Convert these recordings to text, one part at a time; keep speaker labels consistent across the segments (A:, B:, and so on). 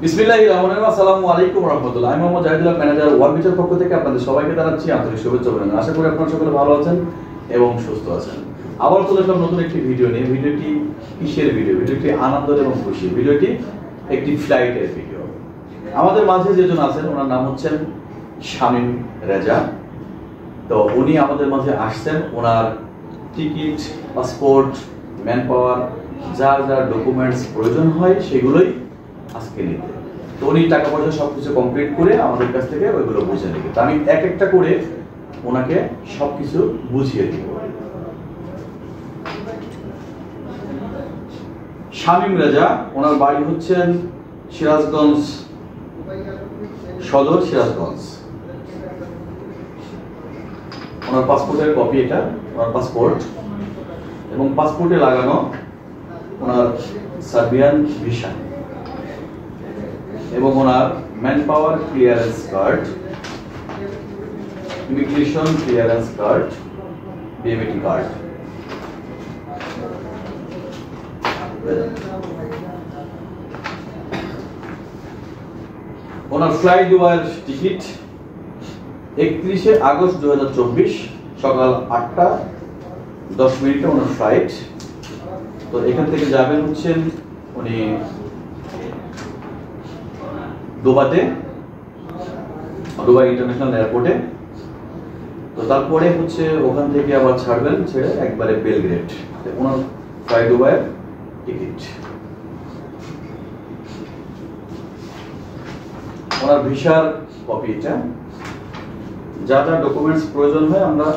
A: বিসমিল্লাহির রহমানির রহিম। আসসালামু আলাইকুম ওয়া রাহমাতুল্লাহ। আমি মোহাম্মদ জাহিদুল্লাহ, ম্যানেজার ওয়ার্ল্ড বিচার পক্ষ থেকে আপনাদের সবাইকে জানাচ্ছি আন্তরিক শুভেচ্ছা অভিনন্দন। আশা করি আপনারা সকলে ভালো আছেন এবং সুস্থ আছেন। আবার চলে আসলাম নতুন একটি ভিডিও নিয়ে। ভিডিওটি কিসের ভিডিও? ভিডিওটি আনন্দ এবং খুশি। ভিডিওটি একটি ফ্লাইটের ভিডিও। আমাদের মাঝে যেজন আছেন ওনার নাম হচ্ছেন শামীম রেজা। তো উনি আমাদের মাঝে আসছেন ওনার টিকিট, পাসপোর্ট, ম্যান পাওয়ার, যার যার ডকুমেন্টস প্রয়োজন হয় সেগুলোই আজকে নিতে। তো উনি টাকা পয়সা সবকিছু কমপ্লিট করে আমাদের কাছ থেকে ওইগুলো বুঝে নেবে। তো আমি এক একটা করে ওনাকে সবকিছু বুঝিয়ে দিব। শামীম রেজা, ওনার বাড়ি হচ্ছেন সিরাজগঞ্জ সদর, সিরাজগঞ্জ। ওনার পাসপোর্টের কপি, এটা ওনার পাসপোর্ট, এবং পাসপোর্টে লাগানো ওনার সার্বিয়ান ভিসা এবং ওনার man power clearance card, immigration clearance card, BMET card. ওনার ফ্লাইট দুবাইয়ের টিকিট 31শে আগস্ট 2024 সকাল 8:10 ওনার ফ্লাইট। তো এখান থেকে যাবেন হচ্ছেন উনি দুবাইতে, দুবাই ইন্টারন্যাশনাল এয়ারপোর্টে। তো তারপরে হচ্ছে ওখান থেকে আবার ছাড়বেন, ছেড়ে একবারে বেলগ্রেড। ওনার ফ্লাইট দুবাইয়ের টিকিট, ওনার ভিসার কপি, এটা যা যা ডকুমেন্টস প্রয়োজন হয় আমরা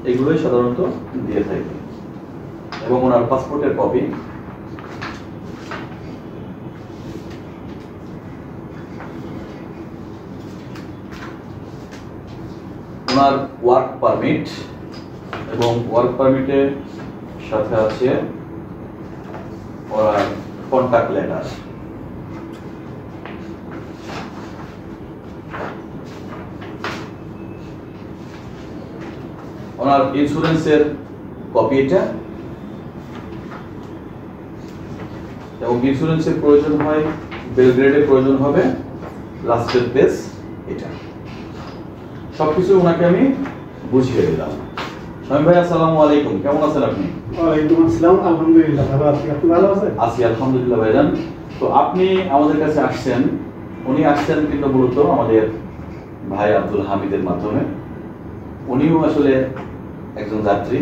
A: এগুলোই সাধারণত দিয়ে থাকি, এবং ওনার পাসপোর্টের কপি, ওনার ওয়ার্ক পারমিট, এবং ওয়ার্ক পারমিটের সাথে আছে ওনার কন্টাক্ট লেটার। ওনার ইন্স্যুরেন্সের কপি, এটা, এবং ইন্স্যুরেন্সের প্রয়োজন হয় বেলগ্রেডের প্রয়োজন হবে লাস্টের পেজ, এটা। সবকিছু ওনাকে আমি বুঝিয়ে দিলাম। শামীম ভাই, আসসালামু আলাইকুম, কেমন আছেন আপনি?
B: ওয়ালাইকুম আসসালাম, আলহামদুলিল্লাহ ভালো আছি। আপনি ভালো আছেন?
A: আছি আলহামদুলিল্লাহ ভাইজান। তো আপনি আমাদের কাছে আসছেন, উনি আসছেন কিন্তু মূলত আমাদের ভাই আব্দুল হামিদের মাধ্যমে। উনিও আসলে একজন যাত্রী।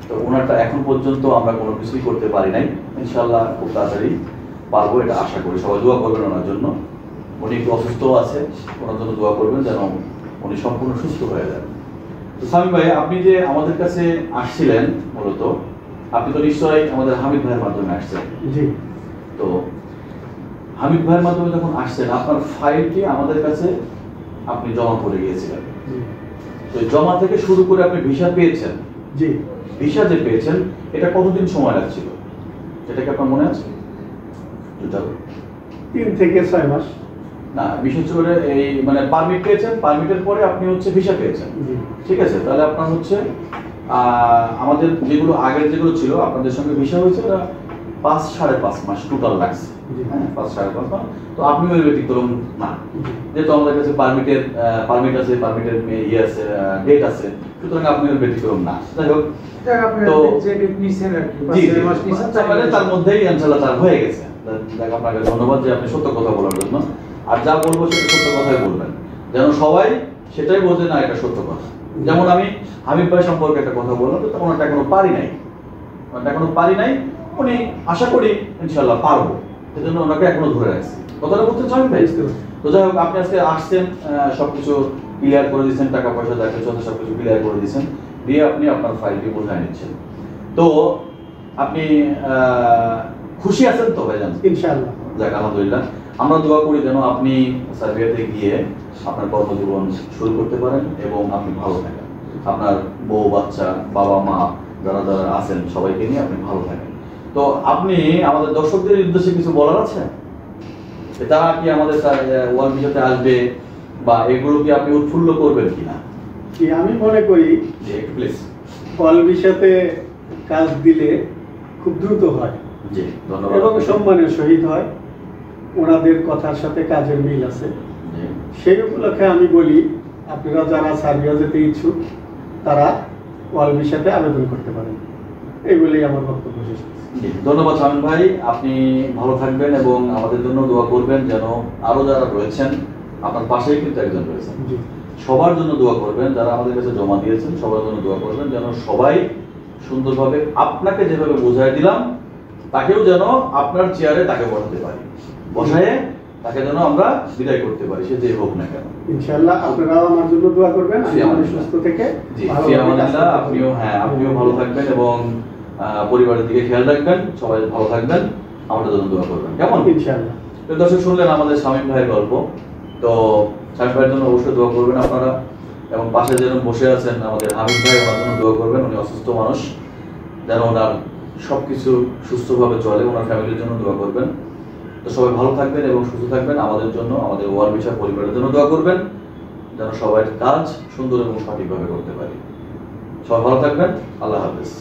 A: তো ওনারটা এখন পর্যন্ত আমরা কোনো কিছুই করতে পারি নাই। ইনশাআল্লাহ খুব তাড়াতাড়ি পারবো, এটা আশা করি। সবাই দোয়া করবেন ওনার জন্য। উনি একটু অসুস্থ আছে, ওনার জন্য দোয়া করবেন যেন উনি সম্পূর্ণ সুস্থ হয়ে যান। তো শামীম ভাই, আপনি যে আমাদের কাছে আসছিলেন মূলত, আপনি তো নিশ্চয়ই আমাদের হামিদ ভাইয়ের মাধ্যমে আসছেন।
B: জি।
A: তো হামিদ ভাইয়ের মাধ্যমে যখন আসছেন, আপনার ফাইলটি আমাদের কাছে আপনি জমা করে গিয়েছিলেন। তো জমা থেকে শুরু করে আপনি ভিসা পেয়েছেন।
B: জি।
A: ভিসা যে পেয়েছেন, এটা কতদিন সময় লাগছিল, সেটা কি আপনার মনে আছে?
B: 3 থেকে 6 মাস।
A: না, বিশেষ করে এই মানে পারমিট পেয়েছেন, পারমিটের পরে আপনি হচ্ছে ভিসা পেয়েছেন। ঠিক আছে, তাহলে আপনার হচ্ছে আমাদের যেগুলো আগের যেগুলো ছিল আপনাদের সঙ্গে ভিসা হয়েছে, ওটা 5-5.5 মাস টোটাল লাগছে। হ্যাঁ, 5-5.5 মাস। তো আপনি ওই ব্যতিক্রম না, যেহেতু আমাদের কাছে পারমিট আছে, পারমিটের ইয়ে আছে, ডেট আছে, সুতরাং আপনি ওই ব্যতিক্রম না। যাই হোক, তো তার মধ্যেই ইনশাআল্লাহ তার হয়ে গেছে। আপনাকে ধন্যবাদ যে আপনি সত্য কথা বলার জন্য। আর যা বলবো সেটা সত্য কথাই বলবেন, যেন সবাই সেটাই বোঝে না এটা সত্য কথা। যেমন আমি হামিদ ভাই সম্পর্কে একটা কথা বললাম, তো ওনারটা এখনো পারি নাই, উনি আশা করি ইনশাআল্লাহ পারবো, সেজন্য ওনাকে এখনো ধরে রাখছি। কথাটা বলতে চান ভাই? তো যাই হোক, আপনি আজকে আসছেন, সবকিছু ক্লিয়ার করে দিয়েছেন, টাকা পয়সা দেখা চলছে, সবকিছু ক্লিয়ার করে দিয়েছেন, দিয়ে আপনি আপনার ফাইলটি বোঝায় নিচ্ছেন। তো আপনি খুশি আছেন তো ভাইজান?
B: ইনশাআল্লাহ।
A: যাক, আলহামদুলিল্লাহ। আমরা দোয়া করি যেন আপনি সার্বিয়াতে গিয়ে আপনার কর্মজীবন শুরু করতে পারেন এবং আপনি ভালো থাকেন, আপনার বউ বাচ্চা, বাবা মা যারা যারা আছেন সবাইকে নিয়ে আপনি ভালো থাকেন। তো আপনি আমাদের দর্শকদের উদ্দেশ্যে কিছু বলার আছে? তারা কি আমাদের ওয়ার্ল্ড ভিসাতে আসবে বা এগুলো কি আপনি উৎফুল্ল করবেন কিনা?
B: আমি মনে করি
A: যে প্লিজ
B: ওয়ার্ল্ড ভিসাতে কাজ দিলে খুব দ্রুত হয়
A: জি ধন্যবাদ
B: এবং সম্মানের সহিত হয়। ওনাদের কথার সাথে কাজের মিল আছে।
A: জি।
B: সেই উপলক্ষে আমি বলি, আপনারা যারা সার্বিয়া যেতে ইচ্ছুক তারা ওয়াল ভিসাতে আবেদন করতে পারেন। এই বলেই আমার বক্তব্য শেষ করছি।
A: জি, ধন্যবাদ শামীম ভাই, আপনি ভালো থাকবেন এবং আমাদের জন্য দোয়া করবেন যেন আরো যারা রয়েছেন, আপনার পাশেই কিন্তু একজন রয়েছেন,
B: জি,
A: সবার জন্য দোয়া করবেন, যারা আমাদের কাছে জমা দিয়েছেন সবার জন্য দোয়া করবেন যেন সবাই সুন্দরভাবে আপনাকে যেভাবে বোঝাই দিলাম তাকেও যেন আপনার চেয়ারে তাকে বসাতে পারি, বসায়ে তাকে যেন আমরা বিদায় করতে পারি, সে যে হোক না কেন।
B: ইনশাআল্লাহ আপনারাও আমার জন্য দোয়া করবেন, আমি
A: ফি
B: সুস্থ থেকে
A: জি,
B: ভালোভাবে
A: ফি
B: কাজ করতে
A: আমানিল্লাহ,
B: পারি।
A: আপনিও আপনিও ভালো থাকবেন এবং পরিবারের দিকে খেয়াল রাখবেন, সবাই ভালো থাকবেন, আমাদের জন্য দোয়া করবেন, কেমন?
B: ইনশাআল্লাহ।
A: তো দর্শক, শুনলেন আমাদের শামীম ভাইয়ের গল্প। তো শামীম ভাইয়ের জন্য অবশ্যই দোয়া করবেন আপনারা, এবং পাশে যেন বসে আছেন আমাদের হামিদ ভাই, ওনার জন্য দোয়া করবেন। উনি অসুস্থ মানুষ, যেন ওনার সবকিছু সুস্থভাবে চলে, ওনার ফ্যামিলির জন্য দোয়া করবেন। তো সবাই ভালো থাকবেন এবং সুস্থ থাকবেন, আমাদের জন্য, আমাদের ওয়াল ভিসা পরিবারের জন্য দোয়া করবেন যেন সবাই কাজ সুন্দর এবং সঠিকভাবে করতে পারি। সবাই ভালো থাকবেন, আল্লাহ হাফেজ।